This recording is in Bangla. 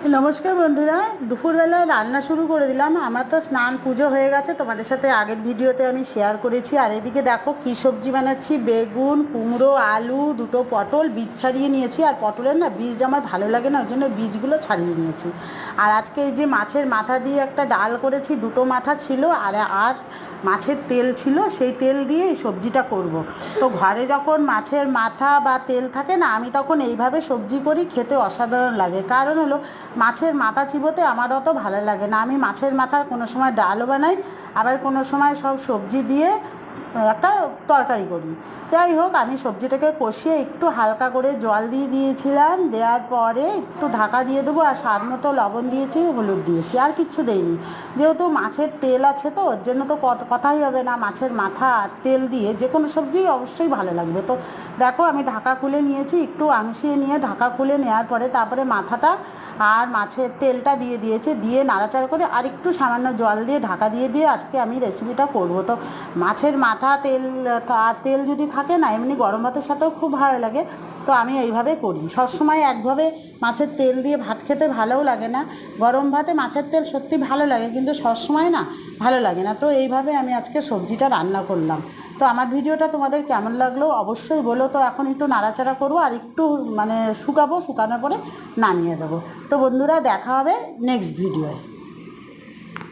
নমস্কার বন্ধুরা, দুপুরবেলা রান্না শুরু করে দিলাম। আমার তো স্নান পুজো হয়ে গেছে, তোমাদের সাথে আগের ভিডিওতে আমি শেয়ার করেছি। আর এদিকে দেখো কী সবজি বানাচ্ছি। বেগুন, কুমড়ো, আলু, দুটো পটল বীজ ছাড়িয়ে নিয়েছি। আর পটলের না বীজ আমার ভালো লাগে না, ওই জন্য বীজগুলো ছাড়িয়ে নিয়েছি। আর আজকে এই যে মাছের মাথা দিয়ে একটা ডাল করেছি, দুটো মাথা ছিল আর মাছের তেল ছিল, সেই তেল দিয়ে এই সবজিটা করব। তো ঘরে যখন মাছের মাথা বা তেল থাকে না, আমি তখন এইভাবে সবজি করি, খেতে অসাধারণ লাগে। কারণ হলো মাছের মাথা চিবোতে আমার অত ভালো লাগে না। আমি মাছের মাথার কোনো সময় ডালও বানাই, আবার কোনো সময় সব সবজি দিয়ে একটা তরকারি করি। যাই হোক, আমি সবজিটাকে কষিয়ে একটু হালকা করে জল দিয়ে দিয়েছিলাম। দেওয়ার পরে একটু ঢাকা দিয়ে দেবো, আর স্বাদ মতো লবণ দিয়েছি, হলুদ দিয়েছি, আর কিচ্ছু দেইনি। যেহেতু মাছের তেল আছে তো ওর জন্য তো কথাই হবে না। মাছের মাথা আর তেল দিয়ে যে কোনো সবজি অবশ্যই ভালো লাগবে। তো দেখো আমি ঢাকা খুলে নিয়েছি, একটু আংশিয়ে নিয়ে ঢাকা খুলে নেওয়ার পরে তারপরে মাথাটা আর মাছের তেলটা দিয়ে দিয়েছি, দিয়ে নাড়াচাড়া করে আর একটু সামান্য জল দিয়ে ঢাকা দিয়ে আজকে আমি রেসিপিটা করব। তো মাছের মাথা তেল আর তেল যদি থাকে না, এমনি গরম ভাতের সাথেও খুব ভালো লাগে। তো আমি এইভাবে করি। সবসময় একভাবে মাছের তেল দিয়ে ভাত খেতে ভালোও লাগে না। গরম ভাতে মাছের তেল সত্যি ভালো লাগে, কিন্তু সবসময় না ভালো লাগে না। তো এইভাবে আমি আজকে সবজিটা রান্না করলাম। তো আমার ভিডিওটা তোমাদের কেমন লাগলো অবশ্যই বলো। তো এখন একটু নাড়াচাড়া করবো আর একটু শুকানোর পরে নামিয়ে দেবো। তো বন্ধুরা, দেখা হবে নেক্সট ভিডিওয়।